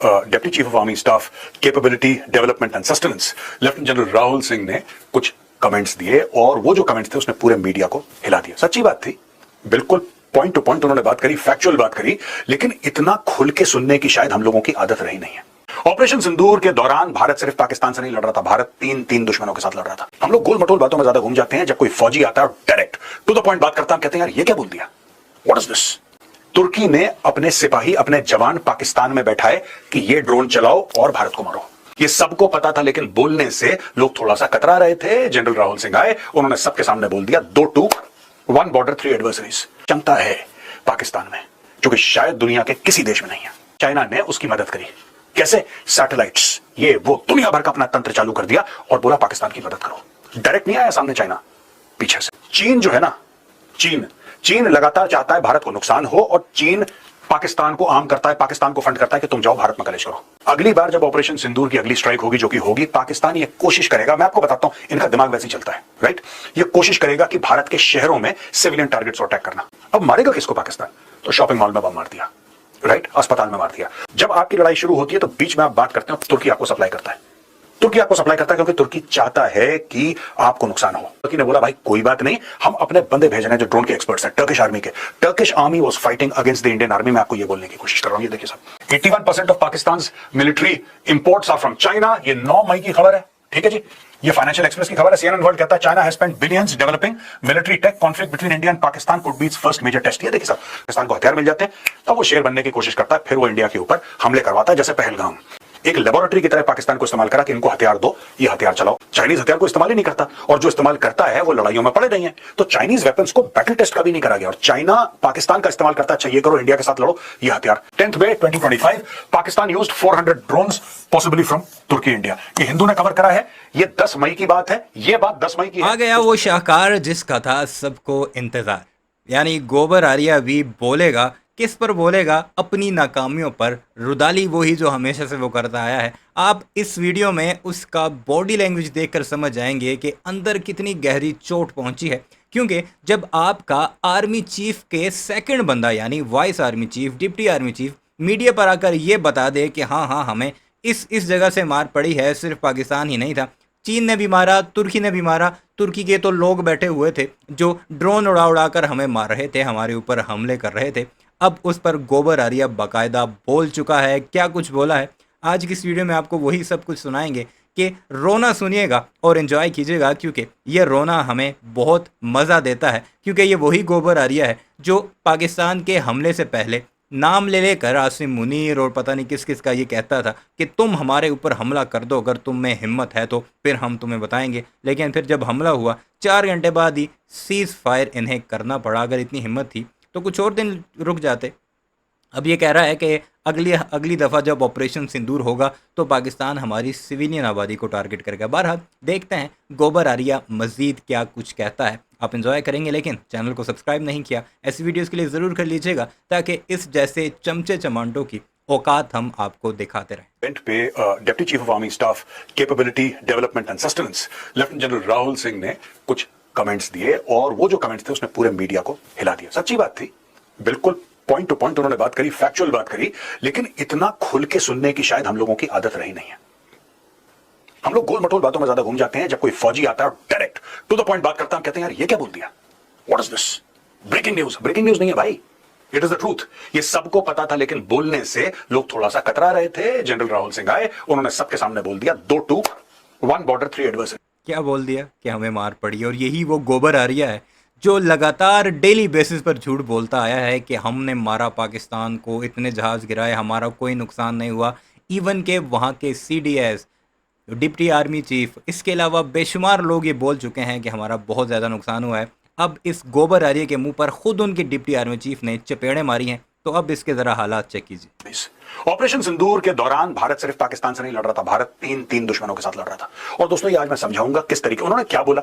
Deputy chief of army staff capability development and sustenance lieutenant general Rahul Singh ने कुछ comments दिए और वो जो कमेंट्स थे उसने पूरे मीडिया को हिला दिया। सच्ची बात थी, बिल्कुल पॉइंट टू पॉइंट उन्होंने बात करी, फैक्चुअल बात करी, लेकिन इतना खुल के सुनने की शायद हम लोगों की आदत रही नहीं है। ऑपरेशन सिंदूर के दौरान भारत सिर्फ पाकिस्तान से नहीं लड़ रहा था, भारत तीन दुश्मनों के साथ लड़ रहा था। हम लोग गोल मटोल बातों में ज्यादा घूम जाते हैं। जब कोई फौजी आता है और डायरेक्ट टू द पॉइंट बात करता है, कहते हैं यार ये क्या बोल दिया, व्हाट इज दिस। तुर्की ने अपने सिपाही, अपने जवान पाकिस्तान में बैठाए कि ये ड्रोन चलाओ और भारत को मारो। ये सबको पता था, लेकिन बोलने से लोग थोड़ा सा कतरा रहे थे। जनरल राहुल सिंह आए, उन्होंने सबके सामने बोल दिया 2 टू 1 बॉर्डर 3 एडवर्सरीज। क्षमता है पाकिस्तान में जो कि शायद दुनिया के किसी देश में नहीं है। चाइना ने उसकी मदद करी। कैसे? सैटेलाइट्स, ये वो दुनिया भर का अपना तंत्र चालू कर दिया और बोला पाकिस्तान की मदद करो। डायरेक्ट नहीं आया सामने चाइना, पीछे से। चीन जो है ना, चीन लगातार चाहता है भारत को नुकसान हो और चीन पाकिस्तान को आर्म करता है, पाकिस्तान को फंड करता है कि तुम जाओ भारत में कलेश करो। अगली बार जब ऑपरेशन सिंदूर की अगली स्ट्राइक होगी, जो कि होगी, पाकिस्तान ये कोशिश करेगा, मैं आपको बताता हूं इनका दिमाग वैसे ही चलता है, राइट। ये कोशिश करेगा कि भारत के शहरों में सिविलियन टारगेट्स को अटैक करना। अब मारेगा किसको पाकिस्तान? तो शॉपिंग मॉल में बम मार दिया, राइट, अस्पताल में मार दिया। जब आपकी लड़ाई शुरू होती है तो बीच में आप बात करते हैं तुर्की आपको सप्लाई करता है। तुर्की आपको सप्लाई करता है क्योंकि तुर्की चाहता है कि आपको नुकसान हो। तुर्की ने बोला भाई कोई बात नहीं, हम अपने बंदे भेज रहे हैं जो ड्रोन के एक्सपर्ट्स हैं, टर्किश आर्मी के। Turkish army was fighting against the Indian army. मैं आपको ये बोलने की कोशिश कर रहा हूं, ये देखिए साहब, 81% of Pakistan military imports are from China. ये 9 मई की खबर है, ठीक है जी। ये फाइनेंशियल एक्सप्रेस की खबर है। CNN वर्ल्ड कहता है China has spent billions developing military tech, conflict between India and Pakistan could be its first major test. ये देखिए साहब, पाकिस्तान को हथियार मिल जाते हैं तब वो शेर बनने की कोशिश करता है, फिर वो इंडिया के ऊपर हमले करवाता है, जैसे पहलगाम। एक लेबोरेटरी की तरह पाकिस्तान को इस्तेमाल करा कि इनको हथियार दो, ये हथियार चलाओ। चाइनीज हथियार को इस्तेमाल ही नहीं करता, और जो इस्तेमाल करता है वो लड़ाइयों में पड़े नहीं है। तो चाइनीज वेपन्स को बैटल टेस्ट कभी नहीं करा गया, और चाइना पाकिस्तान का इस्तेमाल करता है, अच्छा ये करो, इंडिया के साथ लड़ो, ये हथियार। 10 May 2025 Pakistan used 400 drones possibly from तुर्की इंडिया। ये हिंदू ने कवर करा है, ये 10 मई की बात है, ये बात 10 मई की है। आ गया वो शाहकार जिसका था सबको इंतजार, यानी गोबर आर्या भी बोलेगा। किस पर बोलेगा? अपनी नाकामियों पर। रुदाली वही जो हमेशा से वो करता आया है। आप इस वीडियो में उसका बॉडी लैंग्वेज देखकर समझ जाएंगे कि अंदर कितनी गहरी चोट पहुंची है। क्योंकि जब आपका आर्मी चीफ के सेकंड बंदा यानी vice army chief, deputy army chief media पर आकर ये बता दे कि हाँ हमें इस जगह से मार पड़ी है, सिर्फ पाकिस्तान ही नहीं था, चीन ने भी मारा, तुर्की ने भी मारा। तुर्की के तो लोग बैठे हुए थे जो ड्रोन उड़ा कर हमें मार रहे थे, हमारे ऊपर हमले कर रहे थे। अब उस पर गोबर आर्या बाकायदा बोल चुका है। क्या कुछ बोला है आज की इस वीडियो में आपको वही सब कुछ सुनाएंगे कि रोना सुनिएगा और एंजॉय कीजिएगा, क्योंकि ये रोना हमें बहुत मज़ा देता है। क्योंकि ये वही गोबर आर्या है जो पाकिस्तान के हमले से पहले नाम ले लेकर आसिम मुनीर और पता नहीं किस किस का ये कहता था कि तुम हमारे ऊपर हमला कर दो, अगर तुम में हिम्मत है तो फिर हम तुम्हें बताएंगे। लेकिन फिर जब हमला हुआ 4 घंटे बाद ही सीज़ फायर इन्हें करना पड़ा। अगर इतनी हिम्मत थी तो कुछ और दिन रुक जाते। अब ये कह रहा है कि अगली दफ़ा जब ऑपरेशन सिंदूर होगा तो पाकिस्तान हमारी सिविलियन आबादी को टारगेट करेगा। बहरहाल देखते हैं गोबर आर्या मज़ीद क्या कुछ कहता है। आप एंजॉय करेंगे, लेकिन चैनल को सब्सक्राइब नहीं किया, ऐसी वीडियोज़ के लिए ज़रूर कर लीजिएगा ताकि इस जैसे चमचे चमांटों की औकात हम आपको दिखाते रहें। इवेंट पे deputy chief of army staff capability development and sustenance lieutenant general Rahul Singh ने कुछ कमेंट्स दिए और वो जो कमेंट्स थे उसने पूरे मीडिया को हिला दिया। सच्ची बात थी, बिल्कुल पॉइंट टू पॉइंट उन्होंने बात करी, फैक्चुअल बात करी, लेकिन इतना खुल के सुनने की शायद हम लोगों की आदत रही नहीं है। हम लोग गोल मटोल बातों में ज्यादा घूम जाते हैं। जब कोई फौजी आता है और डायरेक्ट टू द पॉइंट बात करता है, कहते हैं यार ये क्या बोल दिया, what is this. Breaking news, breaking news नहीं है भाई, इट इज द ट्रूथ। ये सबको पता था, लेकिन बोलने से लोग थोड़ा सा कतरा रहे थे। जनरल राहुल सिंह आए, उन्होंने सबके सामने बोल दिया 2 टू 1 बॉर्डर 3 एडवर्सरी। क्या बोल दिया कि हमें मार पड़ी। और यही वो गोबर आर्या है जो लगातार डेली बेसिस पर झूठ बोलता आया है कि हमने मारा पाकिस्तान को, इतने जहाज़ गिराए, हमारा कोई नुकसान नहीं हुआ। इवन के वहाँ के CDS, डिप्टी आर्मी चीफ, इसके अलावा बेशुमार लोग ये बोल चुके हैं कि हमारा बहुत ज़्यादा नुकसान हुआ है। अब इस गोबर आर्या के मुंह पर खुद उनके डिप्टी आर्मी चीफ ने चपेड़े मारी हैं, तो अब इसके ज़रा हालात चेक कीजिए। ऑपरेशन सिंदूर के दौरान भारत सिर्फ पाकिस्तान से नहीं लड़ रहा था, भारत तीन दुश्मनों के साथ लड़ रहा था। और दोस्तों ये आज मैं समझाऊंगा किस तरीके उन्होंने क्या बोला,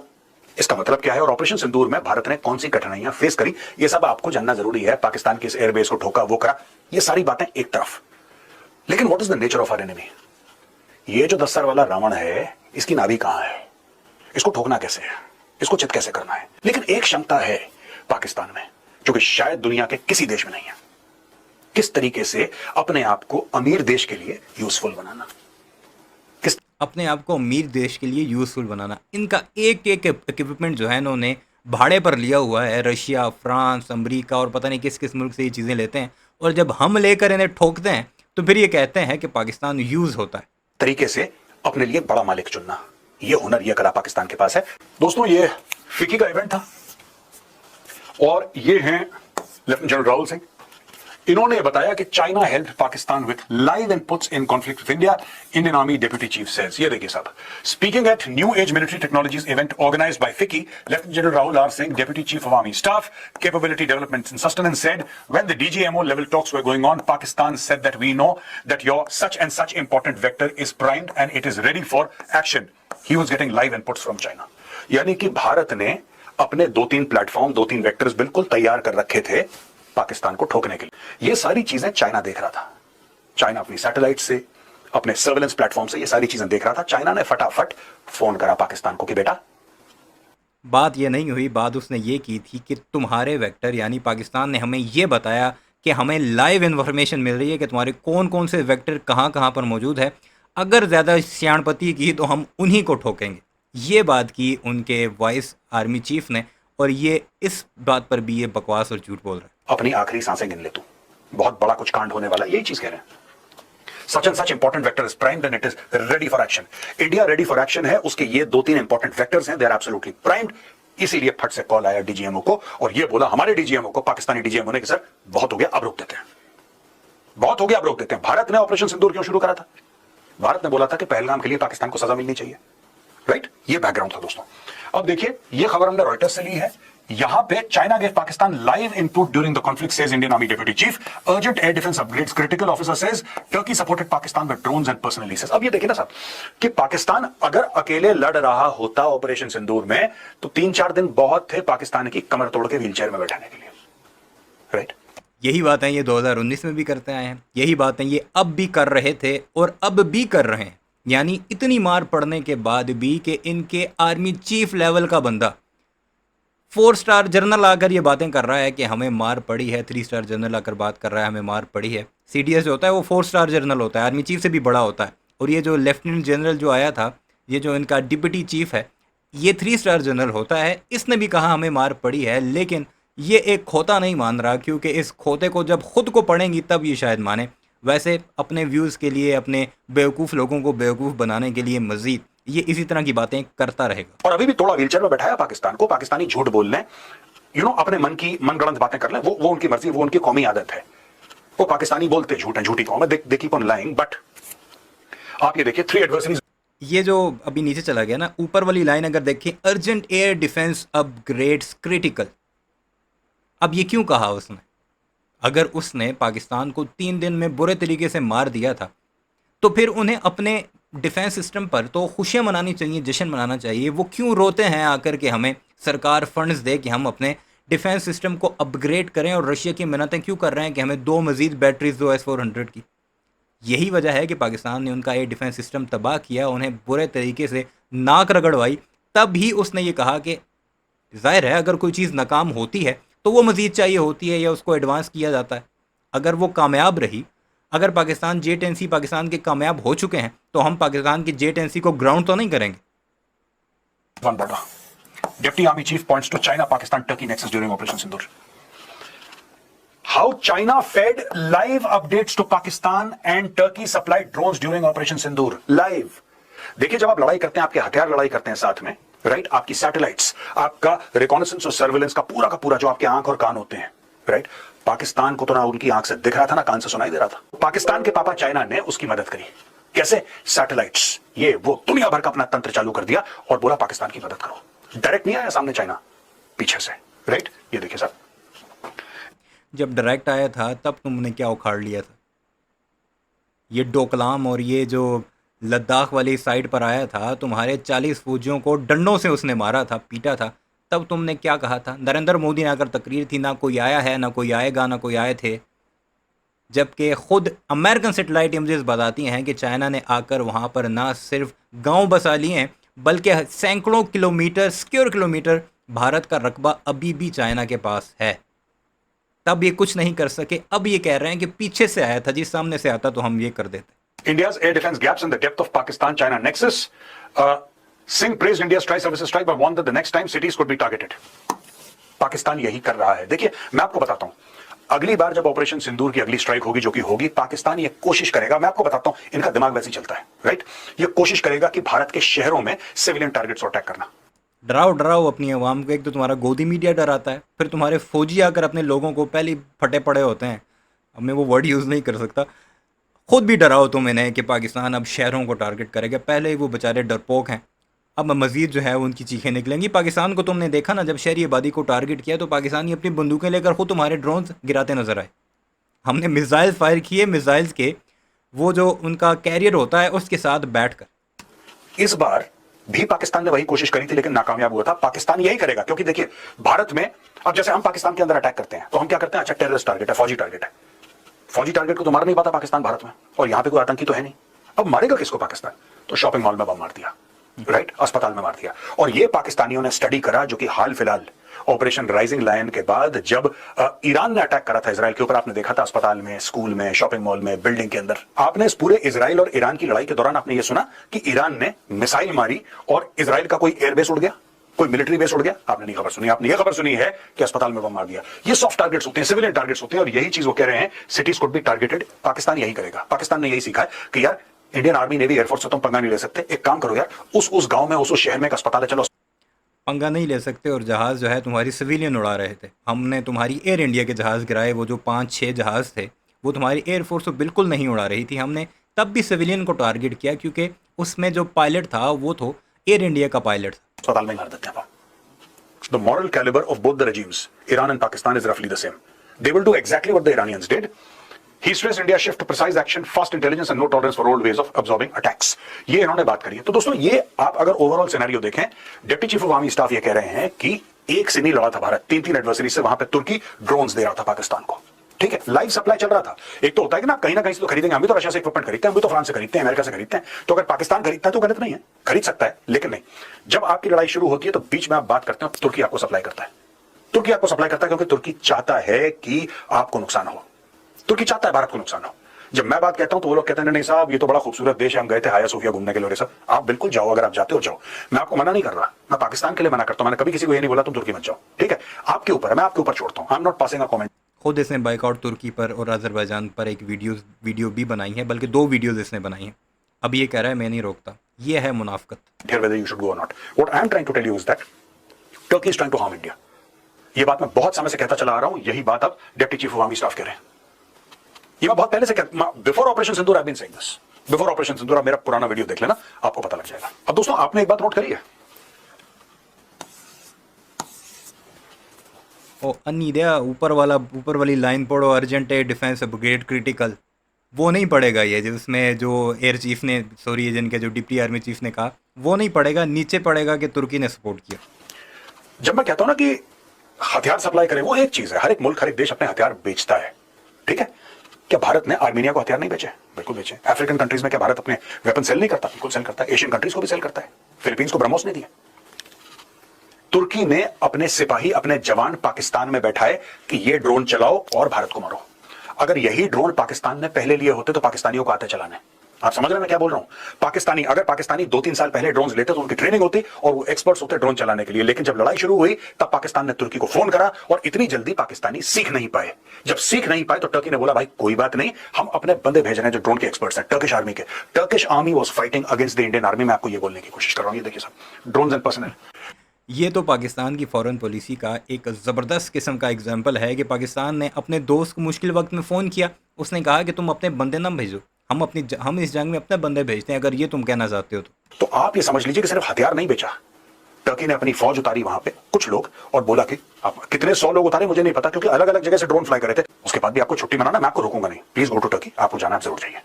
इसका मतलब क्या है, और ऑपरेशन सिंदूर में भारत ने कौन सी कठिनाइयां फेस करी, ये सब आपको जानना जरूरी है। पाकिस्तान की इस एयरबेस को ठोका, वो करा, ये सारी बातें एक तरफ, लेकिन what is the nature of our enemy. ये जो 10 सर वाला रावण है, इसकी नाभि कहां है, इसको ठोकना कैसे है, इसको चित कैसे करना है। लेकिन एक क्षमता है पाकिस्तान में जो कि शायद दुनिया के किसी देश में नहीं है, किस तरीके से अपने आप को अमीर देश के लिए यूजफुल बनाना, किस अपने आप को अमीर देश के लिए यूजफुल बनाना। इनका एक एक इक्विपमेंट जो है इन्होंने भाड़े पर लिया हुआ है। रशिया, फ्रांस, अमेरिका और पता नहीं किस किस मुल्क से ये चीज़ें लेते हैं, और जब हम लेकर इन्हें ठोकते हैं तो फिर ये कहते हैं कि पाकिस्तान यूज़ होता है। तरीके से अपने लिए बड़ा मालिक चुनना, ये हुनर, ये कला पाकिस्तान के पास है। दोस्तों, ये फिकी का इवेंट था और ये हैं लेफ्टिनेंट जनरल राहुल सिंह। इन्होंने बताया कि China help Pakistan with live inputs in conflict with India, Indian army deputy chief says. ये देखिए साहब, speaking at new age military technologies event organised by FICCI, lieutenant general Rahul R Singh, deputy chief of army staff, capability development and sustenance, said when the DGMO level talks were going on, Pakistan said that we know that your such and such important vector is primed and it is ready for action. He was getting live inputs from China. यानी कि भारत ने अपने 2-3 platform, 2-3 vectors बिल्कुल तैयार कर रखे थे पाकिस्तान को ठोकने के लिए। ये सारी चीजें चाइना देख रहा था। चाइना अपनी सैटेलाइट से, अपने सर्वेलेंस प्लेटफॉर्म से ये सारी चीजें देख रहा था। चाइना ने फटाफट फोन करा पाकिस्तान को कि बेटा, बात ये नहीं हुई, बात उसने ये की थी कि तुम्हारे वेक्टर यानी पाकिस्तान ने हमें ये बताया कि हमें लाइव इन्फॉर्मेशन मिल रही है कि तुम्हारे कौन कौन से वेक्टर कहाँ कहाँ पर मौजूद है। अगर ज़्यादा सियाणपती की तो हम उन्हीं को ठोकेंगे। ये बात की उनके वाइस आर्मी चीफ ने, और ये इस बात पर भी ये बकवास और झूठ बोल रहा है। अपनी आखिरी सांसें गिन ले तू, बहुत बड़ा कुछ कांड होने वाला, यही चीज कह रहे हैं। Such and such important vector is primed and it is ready for action. India ready for action है, उसके ये 2-3 इंपॉर्टेंट वेक्टर्स हैं, दे आर एब्सोल्युटली प्राइम्ड। इसीलिए फट से कॉल आया डीजीएमओ को और ये बोला हमारे डीजीएमओ को, पाकिस्तानी डीजीएमओ ने कि सर बहुत हो गया, अब रोक देते हैं, बहुत हो गया, अब रोक देते हैं। भारत ने ऑपरेशन सिंदूर क्यों शुरू करा था? भारत ने बोला था कि पहलगाम के लिए पाकिस्तान को सजा मिलनी चाहिए, राइट? ये बैकग्राउंड था दोस्तों। अब देखिए, ये खबर हमने रॉयटर्स से ली है। यहां पे China gave Pakistan live input during the conflict, says Indian army deputy chief, urgent air defence upgrades, critical officer says Turkey supported Pakistan with drones and personnel लीसेस। अब ये देखिए ना साहब कि पाकिस्तान अगर अकेले लड़ रहा होता ऑपरेशन सिंदूर में तो 3-4 दिन बहुत थे पाकिस्तान की कमर तोड़ के व्हीलचेयर में बैठाने के लिए, राइट? यही बातें ये 2019 में भी करते आए हैं, यही बातें ये अब भी कर रहे थे और अब भी कर रहे हैं। यानी इतनी मार पड़ने के बाद भी कि इनके आर्मी चीफ लेवल का बंदा 4 स्टार जनरल आकर ये बातें कर रहा है कि हमें मार पड़ी है, 3 स्टार जनरल आकर बात कर रहा है हमें मार पड़ी है। CDS जो होता है वो 4 स्टार जनरल होता है, आर्मी चीफ से भी बड़ा होता है। और ये जो लेफ्टिनेंट जनरल जो आया था, ये जो इनका डिप्टी चीफ है, ये 3 स्टार जनरल होता है। इसने भी कहा हमें मार पड़ी है, लेकिन ये एक खोता नहीं मान रहा, क्योंकि इस खोते को जब खुद को पढ़ेंगी तब ये शायद माने। वैसे अपने व्यूज़ के लिए, अपने बेवकूफ़ लोगों को बेवकूफ़ बनाने के लिए मज़ीद ये इसी तरह की बातें करता रहेगा। और अभी भी थोड़ा व्हीलचेयर में बैठाया पाकिस्तान को। पाकिस्तानी झूठ बोल लें, अपने मन की मनगढ़ंत बातें कर लें, वो उनकी मर्जी, वो उनकी कौमी आदत है। वो पाकिस्तानी बोलते झूठ है, झूठी कौम है, they keep on lying. But आप ये देखिए, 3 एडवर्सरीज। ये जो अभी नीचे चला गया ना, ऊपर वाली लाइन अगर देखें, urgent air defence upgrades critical. अब ये क्यों कहा उसने? अगर उसने पाकिस्तान को 3 दिन में बुरे तरीके से मार दिया था तो फिर उन्हें अपने डिफेंस सिस्टम पर तो खुशियां मनानी चाहिए, जश्न मनाना चाहिए। वो क्यों रोते हैं आकर कि हमें सरकार फंड्स दे कि हम अपने डिफेंस सिस्टम को अपग्रेड करें, और रशिया की मिन्नतें क्यों कर रहे हैं कि हमें 2 मज़ीद बैटरीज दो S-400 की? यही वजह है कि पाकिस्तान ने उनका ये डिफेंस सिस्टम तबाह किया, उन्हें बुरे तरीके से नाक रगड़वाई। तब ही उसने ये कहा कि ज़ाहिर है अगर कोई चीज़ नाकाम होती है तो वो मज़ीद चाहिए होती है या उसको एडवांस किया जाता है। अगर वो कामयाब रही, अगर पाकिस्तान J-10C पाकिस्तान के कामयाब हो चुके हैं, तो हम पाकिस्तान के J-10C को ग्राउंड तो नहीं करेंगे। Deputy Army Chief points to China-Pakistan-Turkey nexus during Operation Sindoor. How China fed live updates to Pakistan and Turkey supplied drones during Operation Sindoor. Live. देखिए, जब आप लड़ाई करते हैं, आपके हथियार लड़ाई करते हैं साथ में, राइट? आपकी सैटेलाइट्स, आपका रिकॉनेसेंस और सर्वेलेंस का पूरा जो आपके आंख और कान होते हैं, राइट? पाकिस्तान को तो ना उनकी आंख से दिख रहा था ना कान से सुनाई दे रहा था। पाकिस्तान के पापा चाइना ने उसकी मदद करी। कैसे? सैटेलाइट्स, ये वो दुनिया भर का अपना तंत्र चालू कर दिया और बोला पाकिस्तान की मदद करो। डायरेक्ट नहीं आया सामने चाइना, पीछे से, राइट? ये देखिए साहब, जब डायरेक्ट आया था तब तुमने क्या उखाड़ लिया था? ये डोकलाम और ये जो लद्दाख वाली साइड पर आया था, तुम्हारे 40 फौजियों को डंडों से उसने मारा था, पीटा था। तब तुमने क्या कहा था? नरेंद्र मोदी ने आकर तकरीर थी, ना कोई आया है, ना कोई आएगा, ना कोई आए थे। जबकि खुद अमेरिकन सेटेलाइट इमेजेस बताती हैं कि चाइना ने आकर वहाँ पर ना सिर्फ गांव बसा लिए हैं, बल्कि सैकड़ों किलोमीटर, स्क्वायर किलोमीटर भारत का रकबा अभी भी चाइना के पास है। तब ये कुछ नहीं कर सके, अब ये कह रहे हैं कि पीछे से आया था जी, सामने से आता तो हम ये कर देते। India's air defense gaps in the depth of Pakistan-China nexus. Singh praised India's tri services strike but warned that the next time cities could be targeted. Pakistan यही कर रहा है। देखिए मैं आपको बताता हूं, अगली बार जब ऑपरेशन सिंदूर की अगली स्ट्राइक होगी, जो कि होगी, पाकिस्तान ये कोशिश करेगा, मैं आपको बताता हूं, इनका दिमाग वैसे ही चलता है, राइट? ये कोशिश करेगा कि भारत के शहरों में सिविलियन टारगेट्स को अटैक करना। डराओ डराओ अपनी आवाम को। एक तो तुम्हारा गोदी मीडिया डराता है, फिर तुम्हारे फौजी आकर अपने लोगों को, पहले ही फटे पड़े होते हैं, अब मैं वो वर्ड यूज़ नहीं कर सकता, खुद भी डराओ तुम इन्हें कि पाकिस्तान अब शहरों को टारगेट करेगा। पहले ही वो बेचारे डरपोक हैं, अब मज़ीद जो है उनकी चीखें निकलेंगी। पाकिस्तान को तुमने देखा ना, जब शहरी आबादी को टारगेट किया तो पाकिस्तानी अपनी बंदूकें लेकर खुद तुम्हारे ड्रोन गिराते नजर आए। हमने मिसाइल फायर किए, मिसाइल्स के वो जो उनका कैरियर होता है उसके साथ बैठकर। इस बार भी पाकिस्तान ने वही कोशिश करी थी लेकिन नाकामयाब हुआ था। पाकिस्तान यही करेगा, क्योंकि देखिए भारत में अब जैसे हम पाकिस्तान के अंदर अटैक करते हैं तो हम क्या करते हैं, अच्छा टेररिस्ट टारगेट है, फौजी टारगेट है, फौजी टारगेट को तो मार नहीं पाता पाकिस्तान भारत में, और यहां पे कोई आतंकी तो है नहीं, अब मारेगा किसको पाकिस्तान? तो शॉपिंग मॉल में बम मार दिया, राइट, अस्पताल में मार दिया। और ये पाकिस्तानियों ने स्टडी करा, जो कि हाल फिलहाल ऑपरेशन राइजिंग लायन के बाद जब ईरान ने अटैक करा था इजराइल के ऊपर, आपने देखा था अस्पताल में, स्कूल में, शॉपिंग मॉल में, बिल्डिंग के अंदर। आपने इस पूरे इजराइल और ईरान की लड़ाई के दौरान आपने ये सुना कि ईरान ने मिसाइल मारी और इजराइल का कोई एयरबेस उड़ गया, कोई मिलिट्री बेस उड़ गया? आपने नहीं खबर सुनी। आपने ये खबर सुनी है कि अस्पताल में बम मार दिया। ये सॉफ्ट टारगेट्स होते हैं, सिविलियन टारगेट्स होते हैं, और यही चीज वो कह रहे हैं, cities could be targeted. Pakistan यही करेगा। पाकिस्तान ने यही सीखा है कि यार इंडियन आर्मी, नेवी, एयरफोर्स से तुम पंगा नहीं ले सकते। एक काम करो यार, उस गांव में, उस शहर में एक अस्पताल है, चलो पंगा नहीं ले सकते। और जहाज़ जो है तुम्हारी सिविलियन उड़ा रहे थे, हमने तुम्हारी एयर इंडिया के जहाज़ गिराए, वो जो 5-6 जहाज़ थे वो तुम्हारी एयरफोर्स को बिल्कुल नहीं उड़ा रही थी। हमने तब भी सिविलियन को टारगेट किया क्योंकि उसमें जो पायलट था वो तो एयर इंडिया का पायलट था। अस्पताल में मार देते हैं। The moral caliber of both the regimes, Iran and Pakistan, is roughly the same. They will do exactly what the Iranians did. He stressed India's shift to precise action, fast intelligence, and no tolerance for old ways of absorbing attacks. ये इन्होंने बात करी है। तो दोस्तों, ये आप अगर ओवरऑल सिनेरियो देखें, deputy chief of army staff ये कह रहे हैं कि एक से नहीं लड़ा था भारत, 3-3 एडवर्सरी से वहां पे तुर्की ड्रोन्स दे रहा था पाकिस्तान को। ठीक है, लाइव सप्लाई चल रहा था। एक तो होता है कि ना कहीं से तो खरीदेंगे, हम भी तो रशिया से इक्विपमेंट खरीदते हैं, हम भी तो फ्रांस से खरीदते हैं, अमेरिका से खरीदते हैं। तो अगर पाकिस्तान खरीदता है तो गलत नहीं है, खरीद सकता है, लेकिन नहीं, जब आपकी लड़ाई शुरू होती है तो बीच में आप बात करते हैं, तुर्की आपको सप्लाई करता है। तुर्की आपको सप्लाई करता है क्योंकि तुर्की चाहता है कि आपको नुकसान हो, तुर्की चाहता है भारत को नुकसान हो। जब मैं बात कहता हूं तो वो लोग कहते हैं नहीं साहब, ये तो बड़ा खूबसूरत देश है, हम गए थे हाया सोफिया घूमने के लिए, सब आप बिल्कुल जाओ, अगर आप जाते हो जाओ, मैं आपको मना नहीं कर रहा, मैं पाकिस्तान के लिए मना करता हूं। मैंने कभी किसी को ये नहीं बोला तुम तुर्की मत जाओ, ठीक है, आपके ऊपर है, मैं आपके ऊपर छोड़ता हूं। I am not passing a comment. खुद इसने बाइकआउट तुर्की पर और अजरबैजान पर एक वीडियो भी बनाई है, बल्कि 2 वीडियोज इसने बनाई हैं। अब ये कह रहा है मैं नहीं रोकता, ये है मुनाफकत। Here whether you should go or not. What I am trying to tell you is that Turkey is trying to harm India. ये बात मैं बहुत समय से कहता चला आ रहा हूं, यही बात अब deputy chief of army staff कह रहे हैं। ये मैं बहुत पहले से before operation Sindoor I have been saying this, before operation Sindoor. आप मेरा पुराना वीडियो देख लेना, आपको पता लग जाएगा। अब दोस्तों, आपने एक बात नोट करी है, ओ अन्नी दिया, ऊपर वाली लाइन पढ़ो, urgent air defence brigade critical, वो नहीं पड़ेगा ये जिसमें जो एयर चीफ ने, सॉरी जिनके जो डिप्टी आर्मी चीफ ने कहा, वो नहीं पड़ेगा। नीचे पड़ेगा कि तुर्की ने सपोर्ट किया। जब मैं कहता हूं ना कि हथियार सप्लाई करें, वो एक चीज है, हर एक मुल्क, हर एक देश अपने हथियार बेचता है, ठीक है। क्या भारत ने आर्मीनिया को हथियार नहीं बेचे? बिल्कुल बेचे। अफ्रीकन कंट्रीज में क्या भारत अपने वेपन सेल नहीं करता? बिल्कुल सेल करता है। एशियन कंट्रीज को भी सेल करता है, फिलीपींस को ब्रह्मोस ने दिए। तुर्की ने अपने सिपाही, अपने जवान पाकिस्तान में बैठाए कि ये ड्रोन चलाओ और भारत को मारो। अगर यही ड्रोन पाकिस्तान ने पहले लिए होते तो पाकिस्तानियों को आते चलाने। आप समझ रहे हैं मैं क्या बोल रहा हूं? अगर पाकिस्तानी 2-3 साल पहले ड्रोन लेते तो उनकी ट्रेनिंग होती और वो एक्सपर्ट्स होते ड्रोन चलाने के लिए। लेकिन जब लड़ाई शुरू हुई तब पाकिस्तान ने तुर्की को फोन करा और इतनी जल्दी पाकिस्तानी सीख नहीं पाए। जब सीख नहीं पाए तो टर्की ने बोला भाई कोई बात नहीं, हम अपने बंदे भेज रहे हैं जो ड्रोन के एक्सपर्ट्स हैं, टर्किश आर्मी के। Turkish army was fighting against the Indian army. मैं आपको ये बोलने की कोशिश कर रहा हूं, ये देखिए साहब, ड्रोन्स एंड पर्सनल। ये तो पाकिस्तान की फॉरेन पॉलिसी का एक ज़बरदस्त किस्म का एग्जाम्पल है कि पाकिस्तान ने अपने दोस्त को मुश्किल वक्त में फ़ोन किया, उसने कहा कि तुम अपने बंदे ना भेजो, हम इस जंग में अपने बंदे भेजते हैं, अगर ये तुम कहना चाहते हो तो आप ये समझ लीजिए कि सिर्फ हथियार नहीं बेचा, टर्की ने अपनी फौज उतारी वहां पे कुछ लोग, और बोला कि आप कितने 100 लोग उतारे मुझे नहीं पता, क्योंकि अलग अलग जगह से ड्रोन फ्लाई कर रहे थे। उसके बाद भी आपको छुट्टी मनाना, मैं आपको रोकूंगा नहीं, प्लीज गो टू टर्की, आपको जाना, आप जरूर जाइए।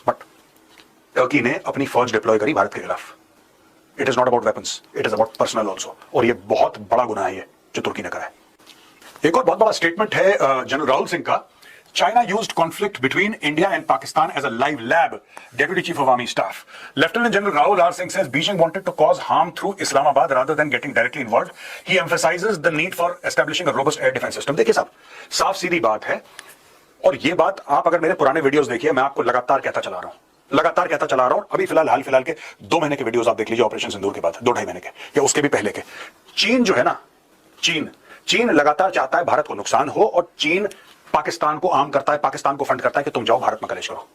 बट टर्की ने अपनी फौज डिप्लॉय करी भारत के खिलाफ। It is not about weapons, it is about personal also. और ये बहुत बड़ा गुनाह है ये जो तुर्की ने करा है। एक और बहुत बड़ा स्टेटमेंट है जनरल राहुल सिंह का। China used conflict between India and Pakistan as a live lab. Deputy Chief of Army Staff. Lieutenant General Rahul R. Singh says Beijing wanted to cause harm through Islamabad rather than getting directly involved. He emphasizes the need for establishing a robust air defense system. देखिए साहब, साफ सीधी बात है, और ये बात आप अगर मेरे पुराने वीडियोस देखिए, मैं आपको लगातार कहता चला रहा हूं। अभी फिलहाल हाल फिलहाल के 2 महीने के वीडियोस आप देख लीजिए, ऑपरेशन सिंदूर के बाद 2-2.5 महीने के, या उसके भी पहले के। चीन जो है ना, चीन लगातार चाहता है भारत को नुकसान हो, और चीन पाकिस्तान को आर्म करता है, पाकिस्तान को फंड करता है कि तुम जाओ भारत में कलेश करो।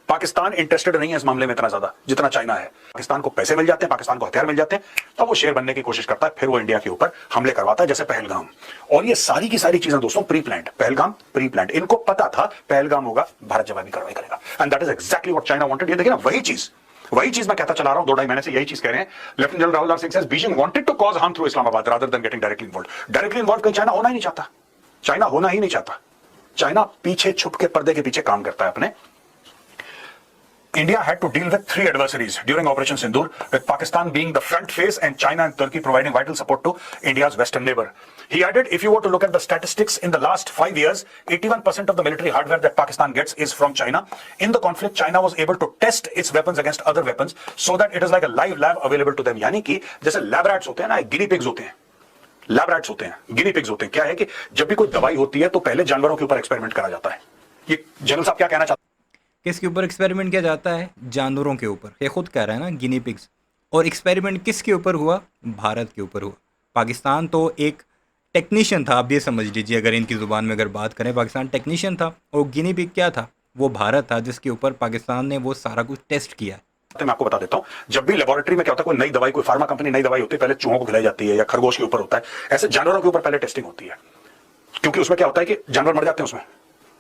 पाकिस्तान इंटरेस्टेड नहीं है इस मामले में इतना ज्यादा जितना चाइना है। पाकिस्तान को पैसे मिल जाते हैं, पाकिस्तान को हथियार मिल जाते हैं, तब वो शेर बनने की कोशिश करता है, फिर वो इंडिया के ऊपर हमले करवाता है, जैसे पहलगाम। और ये सारी की सारी चीजें दोस्तों pre planned, Pahalgam pre planned. इनको पता था पहलगाम होगा, भारत जवाबी कार्रवाई करेगा, and that is exactly what China wanted. ये देखिए ना, वही चीज मैं कहता चला रहा हूं 2-2.5 महीने से, यही चीज कह रहे हैं। Lieutenant general Rahul Singh says Beijing wanted to cause harm through Islamabad rather than getting directly involved. Directly involve कहीं चाइना होना ही नहीं चाहता, चाइना होना ही नहीं चाहता। चाइना पीछे छुप के, पर्दे के पीछे काम करता है अपने। India had to deal with 3 adversaries during Operation Sindoor, with Pakistan being the front face and China and Turkey providing vital support to India's western neighbor. He added, if you were to look at the statistics in the last 5 years, 81% of the military hardware that Pakistan gets is from China. In the conflict, China was able to test its weapons against other weapons so that it is like a live lab available to them. यानी कि जैसे lab rats होते हैं ना, गिनी pigs होते हैं, lab rats होते हैं, गिनी पिग्स होते हैं। क्या है कि जब भी कोई दवाई होती है तो पहले जानवरों के ऊपर एक्सपेरिमेंट करा जाता है। ये जनरल साहब क्या कहना चाहते हैं? किसके ऊपर एक्सपेरिमेंट किया जाता है? जानवरों के ऊपर। ये खुद कह रहा है ना, गिनी पिग्स। और एक्सपेरिमेंट किसके ऊपर हुआ? भारत के ऊपर हुआ। पाकिस्तान तो एक टेक्नीशियन था, आप ये समझ लीजिए, अगर इनकी ज़ुबान में अगर बात करें, पाकिस्तान टेक्नीशियन था, और गिनी पिग क्या था? वो भारत था, जिसके ऊपर पाकिस्तान ने वो सारा कुछ टेस्ट किया। मैं आपको बता देता हूं, जब भी लेबोरेटरी में क्या होता है, कोई नई दवाई, कोई फार्मा कंपनी नई दवाई होती है, पहले चूहों को खिलाई जाती है या खरगोश के ऊपर होता है, ऐसे जानवरों के ऊपर पहले टेस्टिंग होती है, क्योंकि उसमें क्या होता है कि जानवर मर जाते हैं उसमें,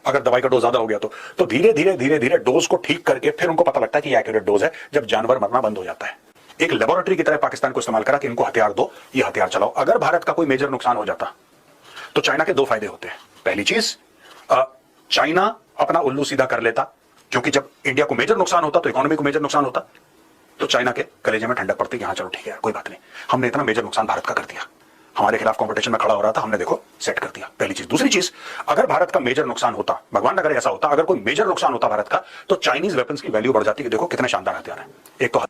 अगर दवाई का डोज ज्यादा हो गया तो धीरे धीरे डोज को ठीक करके फिर उनको पता लगता है कि ये एक्यूरेट डोज है, जब जानवर मरना बंद हो जाता है। एक लेबोरेटरी की तरह पाकिस्तान को इस्तेमाल करा कि इनको हथियार दो, ये हथियार चलाओ। अगर भारत का कोई मेजर नुकसान हो जाता तो चाइना के 2 फायदे होते हैं। पहली चीज, चाइना अपना उल्लू सीधा कर लेता, क्योंकि जब इंडिया को मेजर नुकसान होता तो इकोनॉमी को मेजर नुकसान होता, तो चाइना के कलेजे में ठंडक पड़ती कि हाँ चलो ठीक है, कोई बात नहीं, हमने इतना मेजर नुकसान भारत का कर दिया, हमारे खिलाफ कंपटीशन में खड़ा हो रहा था, हमने देखो सेट कर दिया। पहली चीज। दूसरी चीज, अगर भारत का मेजर नुकसान होता, भगवान अगर ऐसा होता, अगर कोई मेजर नुकसान होता भारत का, तो चाइनीज वेपन्स की वैल्यू बढ़ जाती कि देखो कितने शानदार हथियार हैं। एक तो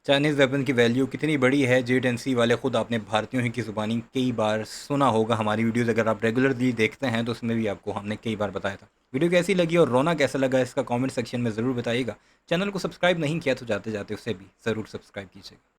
चाइनीज़ वेपन की वैल्यू कितनी बड़ी है, जेट-एंड-सी वाले खुद आपने भारतीयों ही की ज़ुबानी कई बार सुना होगा। हमारी वीडियोज़ अगर आप रेगुलरली देखते हैं तो उसमें भी आपको हमने कई बार बताया था। वीडियो कैसी लगी और रोना कैसा लगा, इसका कमेंट सेक्शन में ज़रूर बताइएगा। चैनल को सब्सक्राइब नहीं किया तो जाते जाते उसे भी ज़रूर सब्सक्राइब कीजिएगा।